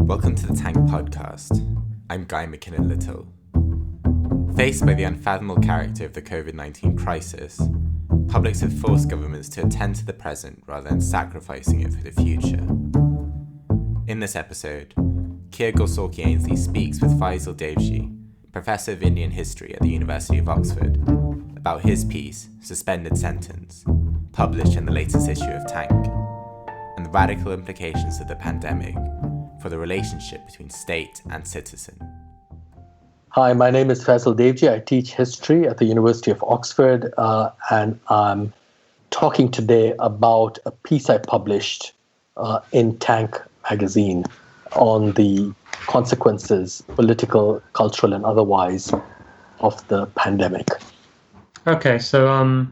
Welcome to the Tank Podcast. I'm Guy McKinnon-Little. Faced by the unfathomable character of the COVID-19 crisis, publics have forced governments to attend to the present rather than sacrificing it for the future. In this episode, Golsorkhi-Ainslie speaks with Faisal Devji, Professor of Indian History at the University of Oxford, about his piece, Suspended Sentence, published in the latest issue of Tank, and the radical implications of the pandemic for the relationship between state and citizen. Hi, my name is Faisal Devji. I teach history at the University of Oxford, and I'm talking today about a piece I published in Tank magazine on the consequences, political, cultural, and otherwise, of the pandemic. Okay, so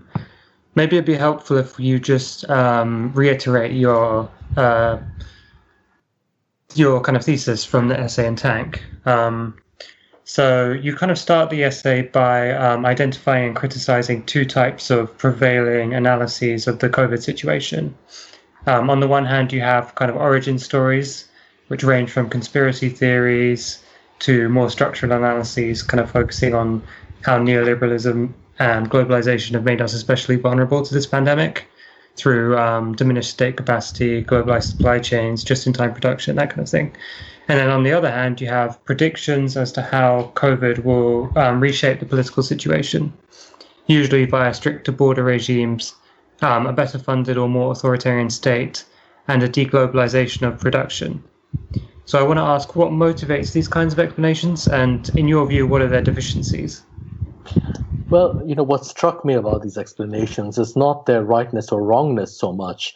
maybe it'd be helpful if you just reiterate your kind of thesis from the essay in Tank. So you kind of start the essay by identifying and criticizing two types of prevailing analyses of the COVID situation. On the one hand, you have kind of origin stories, which range from conspiracy theories to more structural analyses, kind of focusing on how neoliberalism and globalization have made us especially vulnerable to this pandemic through diminished state capacity, globalized supply chains, just-in-time production, that kind of thing. And then on the other hand, you have predictions as to how COVID will reshape the political situation, usually via stricter border regimes, a better funded or more authoritarian state, and a deglobalization of production. So I want to ask, what motivates these kinds of explanations? And in your view, what are their deficiencies? Well, what struck me about these explanations is not their rightness or wrongness so much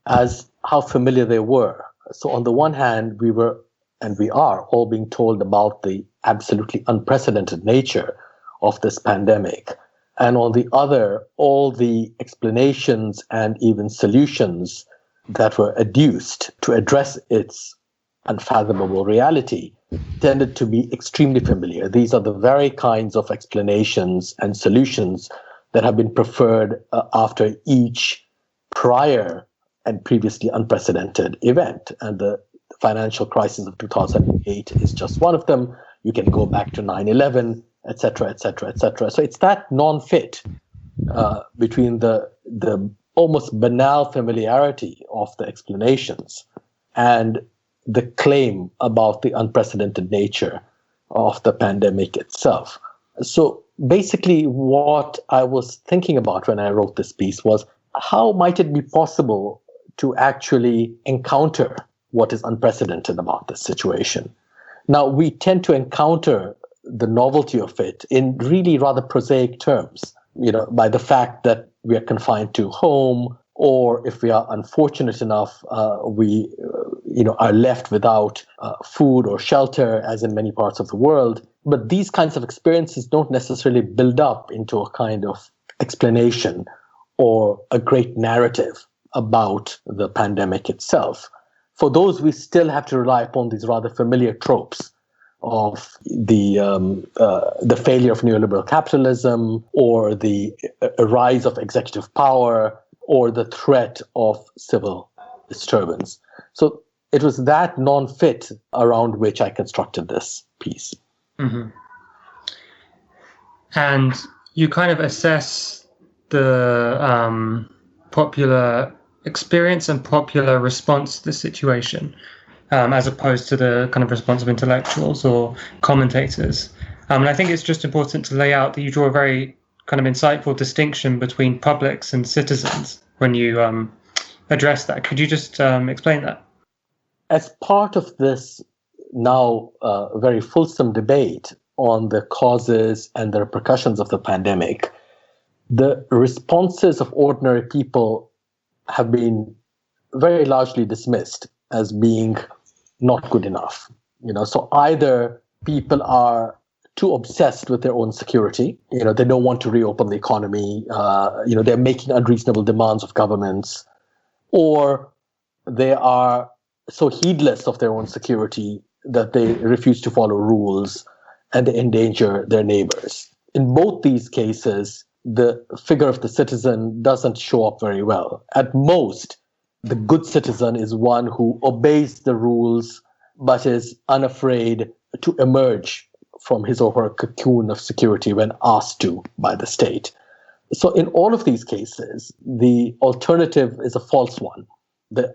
as how familiar they were. So on the one hand, we were, and we are, all being told about the absolutely unprecedented nature of this pandemic. And on the other, all the explanations and even solutions that were adduced to address its unfathomable reality tended to be extremely familiar. These are the very kinds of explanations and solutions that have been preferred after each prior and previously unprecedented event. And the financial crisis of 2008 is just one of them. You can go back to 9/11, etc., etc., etc. So it's that non-fit between the almost banal familiarity of the explanations and the claim about the unprecedented nature of the pandemic itself. So basically what I was thinking about when I wrote this piece was, how might it be possible to actually encounter what is unprecedented about this situation? Now, we tend to encounter the novelty of it in really rather prosaic terms, by the fact that we are confined to home, or if we are unfortunate enough, we are left without food or shelter, as in many parts of the world. But these kinds of experiences don't necessarily build up into a kind of explanation or a great narrative about the pandemic itself. For those, we still have to rely upon these rather familiar tropes of the failure of neoliberal capitalism, or the rise of executive power, or the threat of civil disturbance. So it was that non-fit around which I constructed this piece. Mm-hmm. And you kind of assess the popular experience and popular response to the situation, as opposed to the kind of response of intellectuals or commentators. And I think it's just important to lay out that you draw a very kind of insightful distinction between publics and citizens when you address that. Could you just explain that? As part of this now very fulsome debate on the causes and the repercussions of the pandemic, the responses of ordinary people have been very largely dismissed as being not good enough. So either people are too obsessed with their own security, they don't want to reopen the economy, they're making unreasonable demands of governments, or they are so heedless of their own security that they refuse to follow rules and they endanger their neighbors. In both these cases, the figure of the citizen doesn't show up very well. At most, the good citizen is one who obeys the rules but is unafraid to emerge from his or her cocoon of security when asked to by the state. So in all of these cases, the alternative is a false one,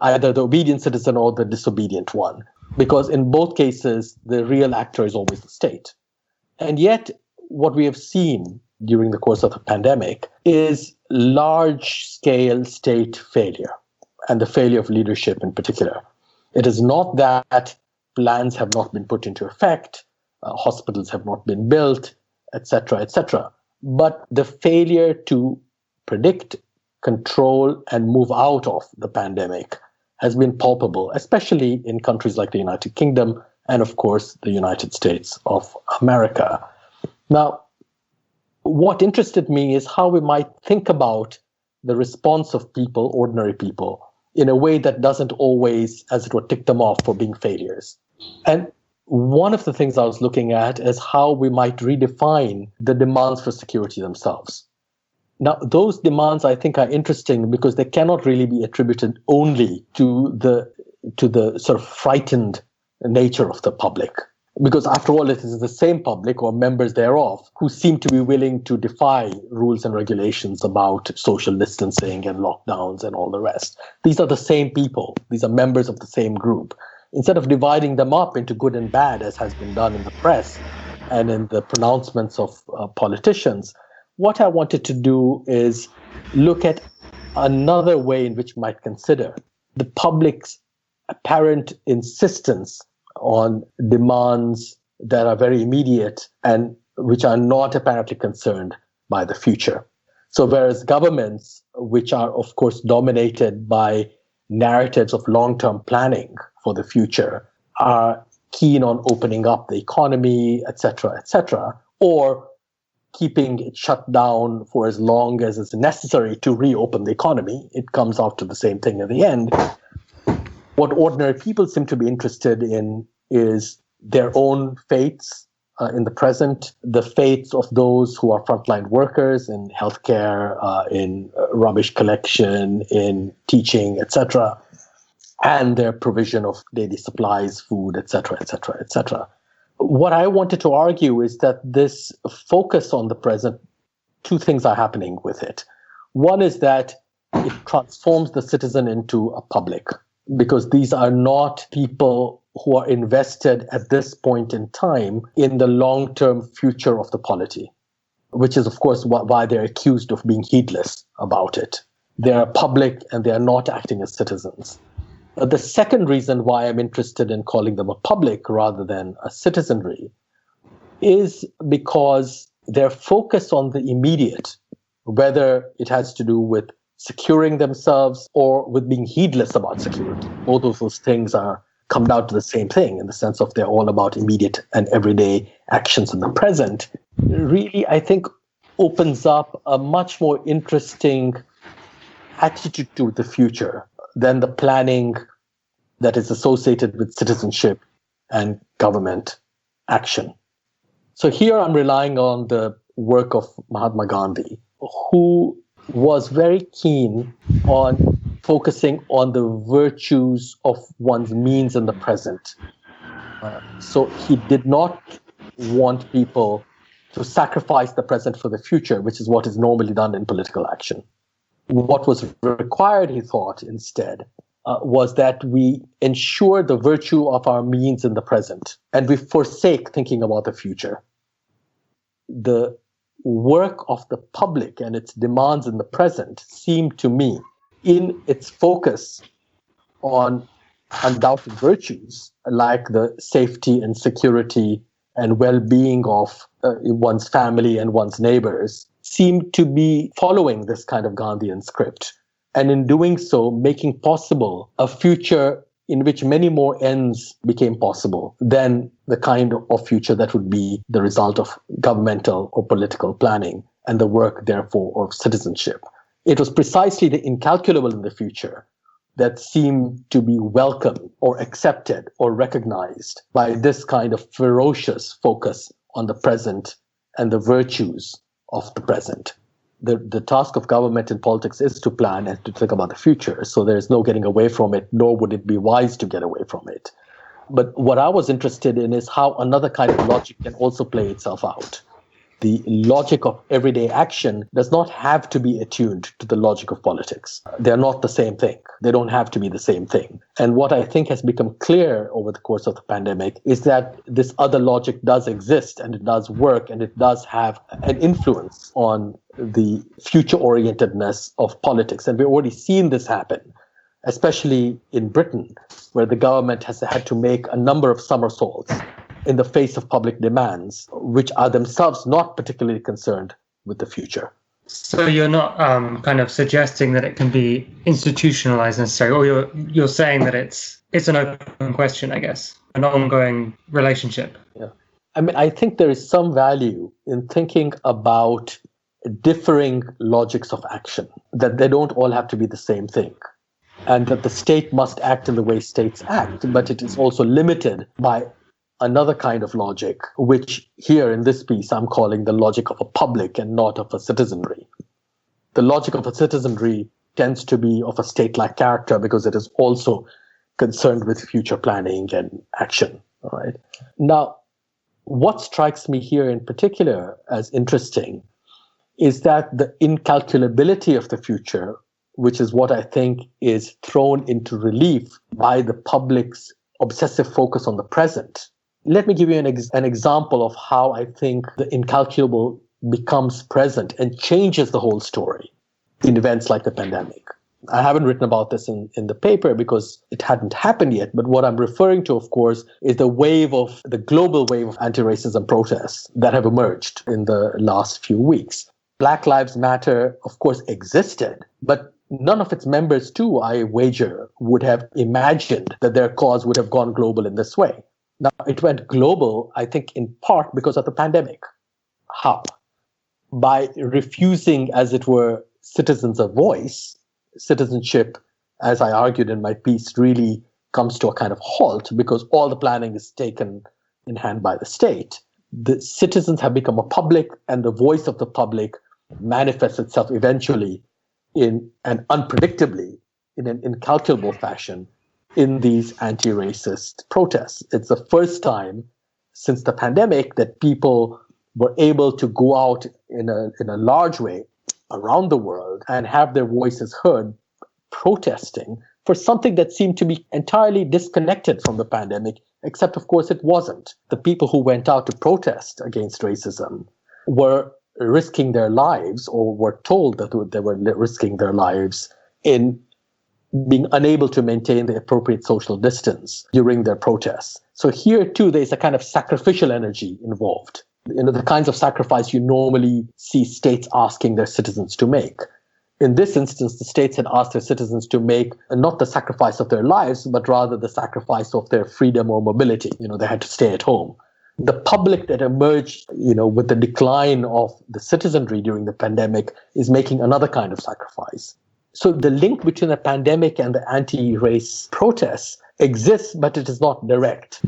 either the obedient citizen or the disobedient one, because in both cases, the real actor is always the state. And yet, what we have seen during the course of the pandemic is large-scale state failure, and the failure of leadership in particular. It is not that plans have not been put into effect, hospitals have not been built, etc., etc., but the failure to predict, control, and move out of the pandemic has been palpable, especially in countries like the United Kingdom and, of course, the United States of America. Now, what interested me is how we might think about the response of people, ordinary people, in a way that doesn't always, as it were, tick them off for being failures. And one of the things I was looking at is how we might redefine the demands for security themselves. Now, those demands, I think, are interesting because they cannot really be attributed only to the sort of frightened nature of the public. Because after all, it is the same public or members thereof who seem to be willing to defy rules and regulations about social distancing and lockdowns and all the rest. These are the same people. These are members of the same group. Instead of dividing them up into good and bad, as has been done in the press and in the pronouncements of politicians, what I wanted to do is look at another way in which we might consider the public's apparent insistence on demands that are very immediate and which are not apparently concerned by the future. So whereas governments, which are of course dominated by narratives of long-term planning for the future, are keen on opening up the economy, etc., or keeping it shut down for as long as is necessary to reopen the economy, it comes out to the same thing at the end. What ordinary people seem to be interested in is their own fates in the present, the fates of those who are frontline workers in healthcare, in rubbish collection, in teaching, etc., and their provision of daily supplies, food, etc., etc., etc. What I wanted to argue is that this focus on the present, two things are happening with it. One is that it transforms the citizen into a public, because these are not people who are invested at this point in time in the long-term future of the polity, which is, of course, why they're accused of being heedless about it. They're public and they are not acting as citizens. The second reason why I'm interested in calling them a public rather than a citizenry is because their focus on the immediate, whether it has to do with securing themselves or with being heedless about security, both of those things come down to the same thing in the sense of they're all about immediate and everyday actions in the present, really, I think, opens up a much more interesting attitude to the future than the planning that is associated with citizenship and government action. So here I'm relying on the work of Mahatma Gandhi, who was very keen on focusing on the virtues of one's means in the present. So he did not want people to sacrifice the present for the future, which is what is normally done in political action. What was required, he thought, instead, was that we ensure the virtue of our means in the present, and we forsake thinking about the future. The work of the public and its demands in the present seem to me, in its focus on undoubted virtues like the safety and security and well-being of one's family and one's neighbors, seem to be following this kind of Gandhian script. And in doing so, making possible a future in which many more ends became possible than the kind of future that would be the result of governmental or political planning and the work, therefore, of citizenship. It was precisely the incalculable in the future that seemed to be welcomed or accepted or recognized by this kind of ferocious focus on the present and the virtues of the present. The task of government and politics is to plan and to think about the future. So there is no getting away from it, nor would it be wise to get away from it. But what I was interested in is how another kind of logic can also play itself out. The logic of everyday action does not have to be attuned to the logic of politics. They're not the same thing. They don't have to be the same thing. And what I think has become clear over the course of the pandemic is that this other logic does exist, and it does work, and it does have an influence on the future-orientedness of politics. And we've already seen this happen, especially in Britain, where the government has had to make a number of somersaults in the face of public demands, which are themselves not particularly concerned with the future. So you're not kind of suggesting that it can be institutionalized necessarily, or you're saying that it's an open question, I guess, an ongoing relationship. Yeah. I mean, I think there is some value in thinking about differing logics of action, that they don't all have to be the same thing, and that the state must act in the way states act, but it is also limited by another kind of logic, which here in this piece I'm calling the logic of a public and not of a citizenry. The logic of a citizenry tends to be of a state-like character because it is also concerned with future planning and action. All right. Now, what strikes me here in particular as interesting is that the incalculability of the future, which is what I think is thrown into relief by the public's obsessive focus on the present. Let me give you an example of how I think the incalculable becomes present and changes the whole story in events like the pandemic. I haven't written about this in the paper because it hadn't happened yet, but what I'm referring to, of course, is the global wave of anti-racism protests that have emerged in the last few weeks. Black Lives Matter, of course, existed, but none of its members, too, I wager, would have imagined that their cause would have gone global in this way. Now, it went global, I think, in part because of the pandemic. How? By refusing, as it were, citizens a voice. Citizenship, as I argued in my piece, really comes to a kind of halt because all the planning is taken in hand by the state. The citizens have become a public, and the voice of the public manifests itself eventually in an unpredictably, in an incalculable fashion, in these anti-racist protests. It's the first time since the pandemic that people were able to go out in a large way around the world and have their voices heard protesting for something that seemed to be entirely disconnected from the pandemic, except, of course, it wasn't. The people who went out to protest against racism were risking their lives, or were told that they were risking their lives in being unable to maintain the appropriate social distance during their protests. So here, too, there's a kind of sacrificial energy involved. The kinds of sacrifice you normally see states asking their citizens to make. In this instance, the states had asked their citizens to make not the sacrifice of their lives, but rather the sacrifice of their freedom or mobility. They had to stay at home. The public that emerged, with the decline of the citizenry during the pandemic is making another kind of sacrifice. So the link between the pandemic and the anti-race protests exists, but it is not direct.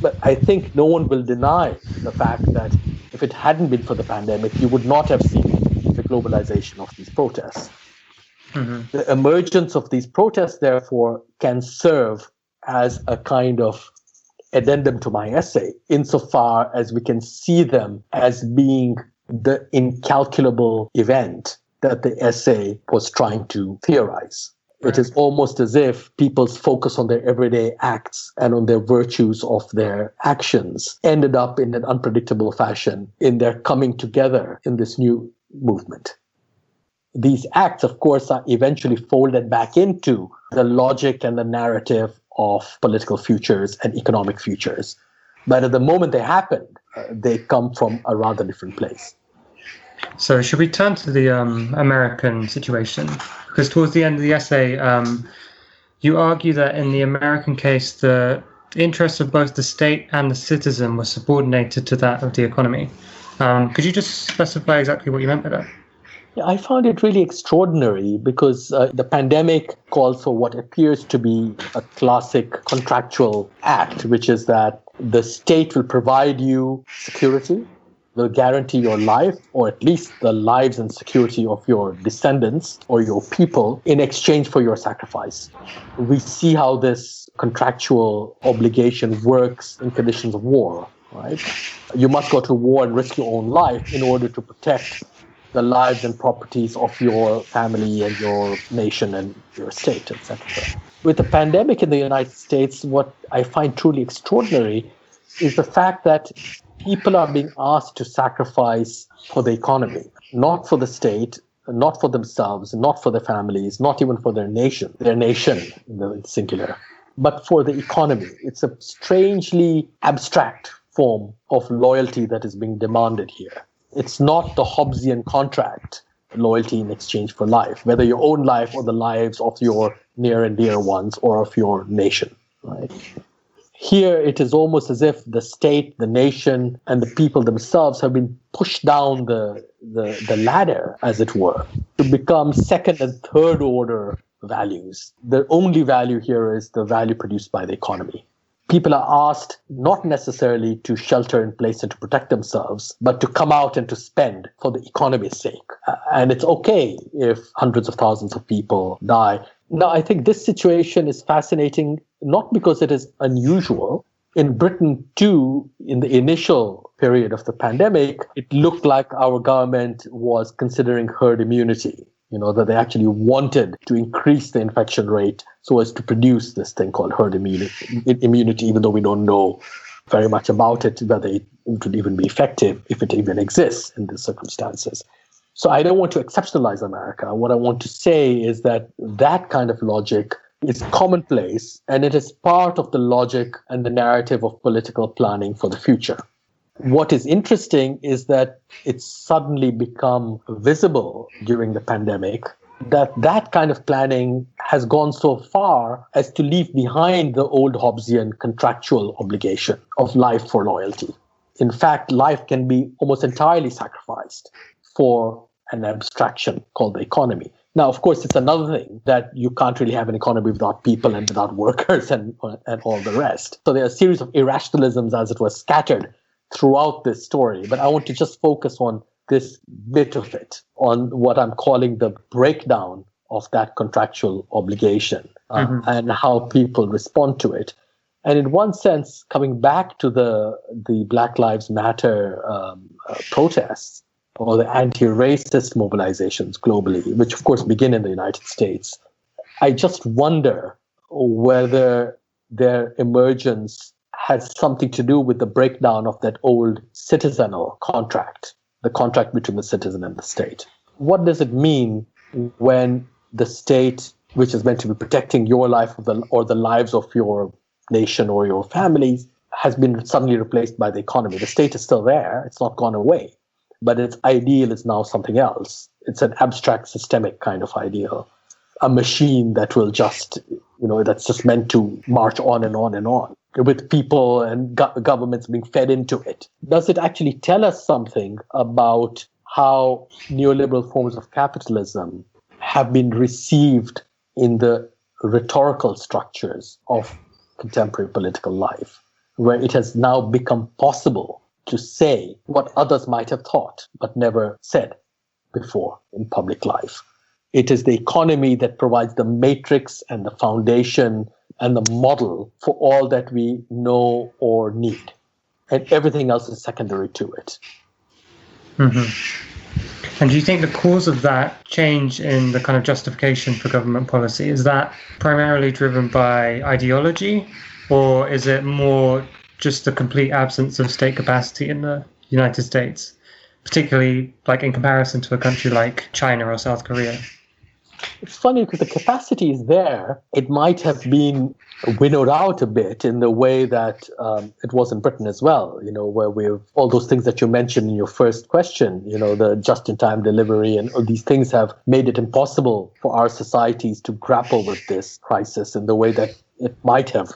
But I think no one will deny the fact that if it hadn't been for the pandemic, you would not have seen the globalization of these protests. Mm-hmm. The emergence of these protests, therefore, can serve as a kind of addendum to my essay, insofar as we can see them as being the incalculable event that the essay was trying to theorize. It is almost as if people's focus on their everyday acts and on their virtues of their actions ended up in an unpredictable fashion in their coming together in this new movement. These acts, of course, are eventually folded back into the logic and the narrative of political futures and economic futures. But at the moment they happen, they come from a rather different place. So should we turn to the American situation? Because towards the end of the essay, you argue that in the American case, the interests of both the state and the citizen were subordinated to that of the economy. Could you just specify exactly what you meant by that? Yeah, I found it really extraordinary because the pandemic calls for what appears to be a classic contractual act, which is that the state will provide you security, will guarantee your life, or at least the lives and security of your descendants or your people in exchange for your sacrifice. We see how this contractual obligation works in conditions of war, right? You must go to war and risk your own life in order to protect the lives and properties of your family and your nation and your state, etc. With the pandemic in the United States, what I find truly extraordinary is the fact that people are being asked to sacrifice for the economy, not for the state, not for themselves, not for their families, not even for their nation in the singular, but for the economy. It's a strangely abstract form of loyalty that is being demanded here. It's not the Hobbesian contract, loyalty in exchange for life, whether your own life or the lives of your near and dear ones or of your nation, right? Here, it is almost as if the state, the nation, and the people themselves have been pushed down the ladder, as it were, to become second and third order values. The only value here is the value produced by the economy. People are asked not necessarily to shelter in place and to protect themselves, but to come out and to spend for the economy's sake. And it's okay if hundreds of thousands of people die. Now, I think this situation is fascinating, not because it is unusual. In Britain, too, in the initial period of the pandemic, it looked like our government was considering herd immunity. That they actually wanted to increase the infection rate so as to produce this thing called herd immunity, even though we don't know very much about it, whether it would even be effective, if it even exists in these circumstances. So I don't want to exceptionalize America. What I want to say is that that kind of logic is commonplace, and it is part of the logic and the narrative of political planning for the future. What is interesting is that it's suddenly become visible during the pandemic that kind of planning has gone so far as to leave behind the old Hobbesian contractual obligation of life for loyalty. In fact, life can be almost entirely sacrificed for an abstraction called the economy. Now, of course, it's another thing that you can't really have an economy without people and without workers and all the rest. So there are a series of irrationalisms, as it was, scattered throughout this story, but I want to just focus on this bit of it, on what I'm calling the breakdown of that contractual obligation and how people respond to it. And in one sense, coming back to the Black Lives Matter protests or the anti-racist mobilizations globally, which of course begin in the United States, I just wonder whether their emergence has something to do with the breakdown of that old citizenal contract, the contract between the citizen and the state. What does it mean when the state, which is meant to be protecting your life or the lives of your nation or your families, has been suddenly replaced by the economy? The state is still there, it's not gone away, but its ideal is now something else. It's an abstract systemic kind of ideal, a machine that will just, that's just meant to march on and on and on, with people and governments being fed into it. Does it actually tell us something about how neoliberal forms of capitalism have been received in the rhetorical structures of contemporary political life, where it has now become possible to say what others might have thought but never said before in public life? It is the economy that provides the matrix and the foundation and the model for all that we know or need. And everything else is secondary to it. Mm-hmm. And do you think the cause of that change in the kind of justification for government policy, is that primarily driven by ideology, or is it more just the complete absence of state capacity in the United States, particularly like in comparison to a country like China or South Korea? It's funny because the capacity is there. It might have been winnowed out a bit in the way that it was in Britain as well, where we've all those things that you mentioned in your first question, the just-in-time delivery and all these things have made it impossible for our societies to grapple with this crisis in the way that it might have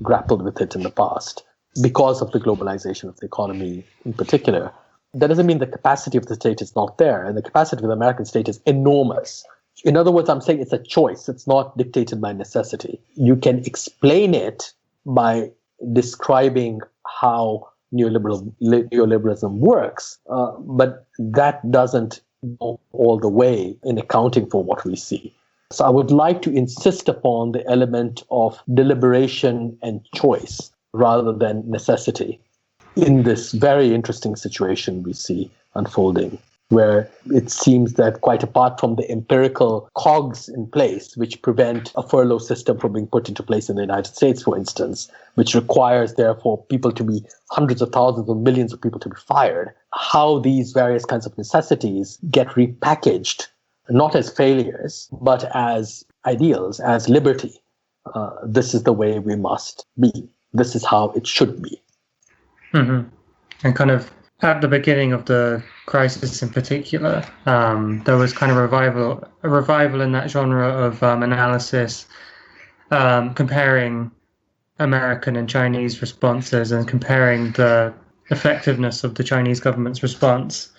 grappled with it in the past because of the globalization of the economy in particular. That doesn't mean the capacity of the state is not there, and the capacity of the American state is enormous. In other words, I'm saying it's a choice. It's not dictated by necessity. You can explain it by describing how neoliberalism works, but that doesn't go all the way in accounting for what we see. So I would like to insist upon the element of deliberation and choice rather than necessity in this very interesting situation we see unfolding, where it seems that quite apart from the empirical cogs in place, which prevent a furlough system from being put into place in the United States, for instance, which requires, therefore, people to be hundreds of thousands or millions of people to be fired, how these various kinds of necessities get repackaged, not as failures, but as ideals, as liberty. This is the way we must be. This is how it should be. Mm-hmm. And kind of at the beginning of the crisis in particular, there was kind of a revival in that genre of analysis, comparing American and Chinese responses and comparing the effectiveness of the Chinese government's response,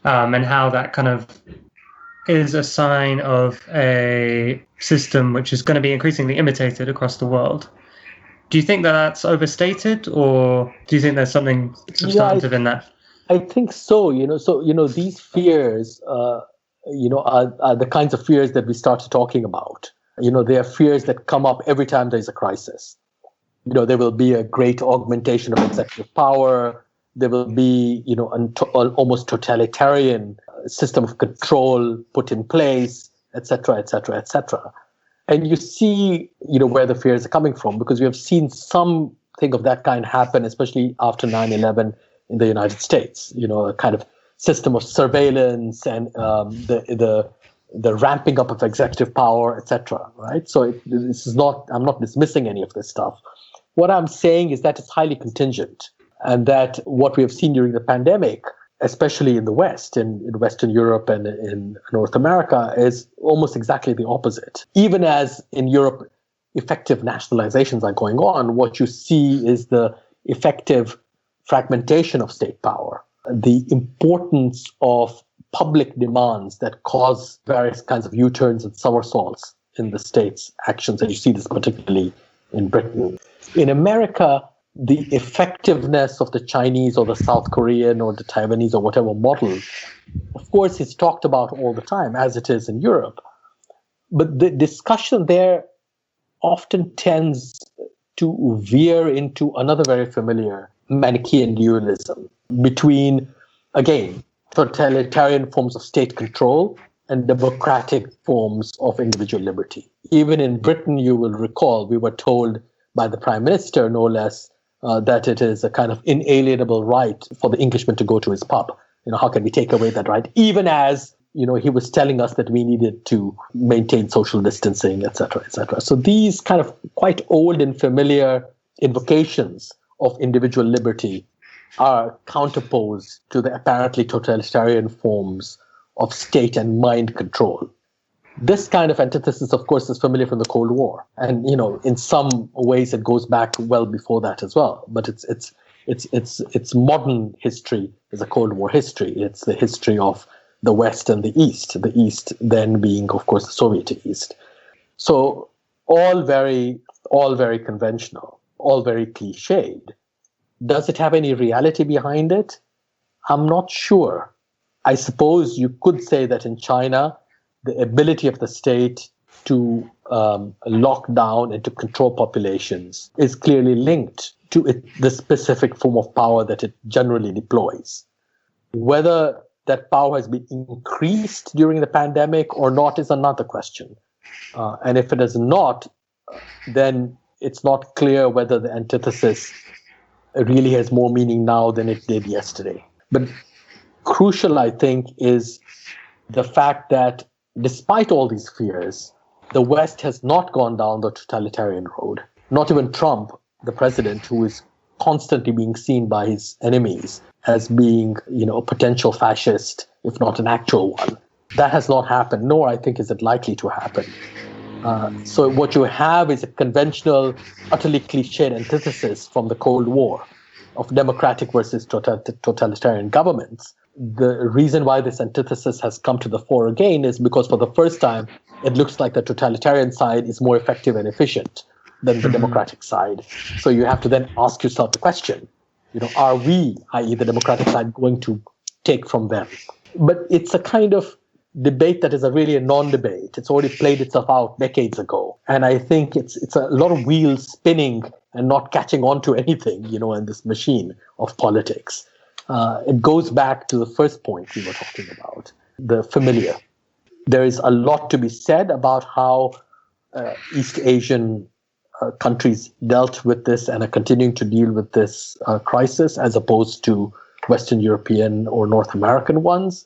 and how that kind of is a sign of a system which is going to be increasingly imitated across the world. Do you think that that's overstated, or do you think there's something substantive in that? I think so. These fears, are the kinds of fears that we started talking about. They are fears that come up every time there's a crisis. There will be a great augmentation of executive power. There will be, an almost totalitarian system of control put in place, et cetera, et cetera, et cetera. And you see, where the fears are coming from, because we have seen something of that kind happen, especially after 9/11 in the United States. A kind of system of surveillance and the ramping up of executive power, et cetera. Right? So I'm not dismissing any of this stuff. What I'm saying is that it's highly contingent, and that what we have seen during the pandemic, especially in the West, in Western Europe and in North America, is almost exactly the opposite. Even as in Europe, effective nationalizations are going on, what you see is the effective fragmentation of state power, the importance of public demands that cause various kinds of U-turns and somersaults in the state's actions, and you see this particularly in Britain. In America, the effectiveness of the Chinese or the South Korean or the Taiwanese or whatever model, of course, is talked about all the time, as it is in Europe. But the discussion there often tends to veer into another very familiar Manichaean dualism between, again, totalitarian forms of state control and democratic forms of individual liberty. Even in Britain, you will recall, we were told by the Prime Minister, no less, that it is a kind of inalienable right for the Englishman to go to his pub. How can we take away that right? Even as, he was telling us that we needed to maintain social distancing, et cetera, et cetera. So these kind of quite old and familiar invocations of individual liberty are counterposed to the apparently totalitarian forms of state and mind control. This kind of antithesis, of course, is familiar from the Cold War, and in some ways it goes back well before that as well. But its modern history is a Cold War history. It's the history of the West and the East then being, of course, the Soviet East. So all very conventional, all very cliched. Does it have any reality behind it? I'm not sure. I suppose you could say that in China, the ability of the state to lock down and to control populations is clearly linked to the specific form of power that it generally deploys. Whether that power has been increased during the pandemic or not is another question. And if it is not, then it's not clear whether the antithesis really has more meaning now than it did yesterday. But crucial, I think, is the fact that despite all these fears, the West has not gone down the totalitarian road. Not even Trump, the president, who is constantly being seen by his enemies as being, a potential fascist, if not an actual one. That has not happened, nor I think is it likely to happen. So what you have is a conventional, utterly cliched antithesis from the Cold War of democratic versus totalitarian governments. The reason why this antithesis has come to the fore again is because for the first time, it looks like the totalitarian side is more effective and efficient than the democratic side. So you have to then ask yourself the question, are we, i.e. the democratic side, going to take from them? But it's a kind of debate that is really a non-debate. It's already played itself out decades ago. And I think it's a lot of wheels spinning and not catching on to anything, in this machine of politics. It goes back to the first point we were talking about, the familiar. There is a lot to be said about how East Asian countries dealt with this and are continuing to deal with this crisis as opposed to Western European or North American ones.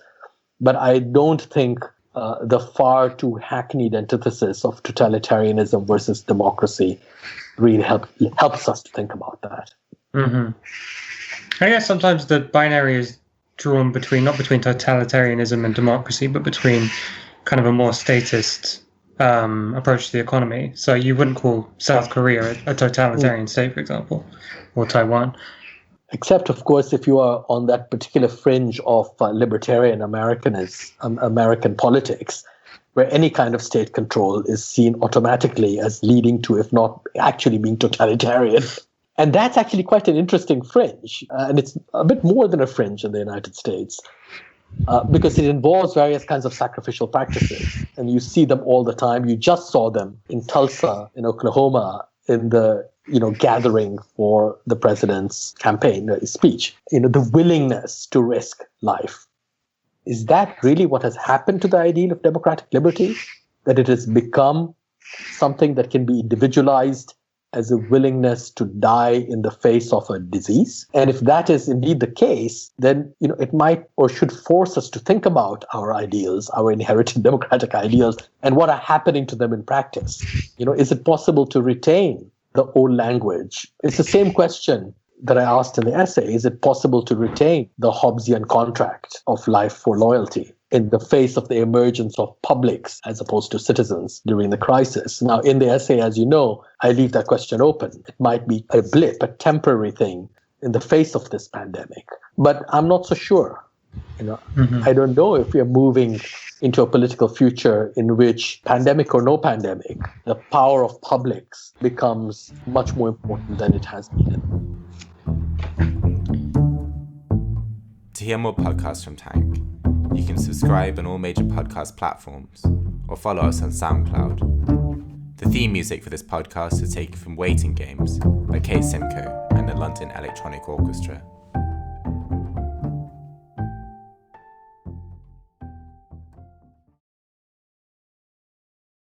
But I don't think the far too hackneyed antithesis of totalitarianism versus democracy really helps us to think about that. Mm-hmm. I guess sometimes the binary is drawn not between totalitarianism and democracy, but between kind of a more statist approach to the economy. So you wouldn't call South Korea a totalitarian state, for example, or Taiwan. Except, of course, if you are on that particular fringe of libertarian American politics, where any kind of state control is seen automatically as leading to, if not actually being totalitarian. And that's actually quite an interesting fringe. And it's a bit more than a fringe in the United States, because it involves various kinds of sacrificial practices. And you see them all the time. You just saw them in Tulsa, in Oklahoma, in the gathering for the president's campaign speech. The willingness to risk life. Is that really what has happened to the ideal of democratic liberty? That it has become something that can be individualized as a willingness to die in the face of a disease? And if that is indeed the case, then it might or should force us to think about our ideals, our inherited democratic ideals, and what are happening to them in practice. Is it possible to retain the old language? It's the same question that I asked in the essay. Is it possible to retain the Hobbesian contract of life for loyalty in the face of the emergence of publics as opposed to citizens during the crisis? Now, in the essay, as you know, I leave that question open. It might be a blip, a temporary thing in the face of this pandemic. But I'm not so sure. I don't know if we are moving into a political future in which, pandemic or no pandemic, the power of publics becomes much more important than it has been. To hear more podcasts from Tank, you can subscribe on all major podcast platforms or follow us on SoundCloud. The theme music for this podcast is taken from Waiting Games by Kate Simcoe and the London Electronic Orchestra.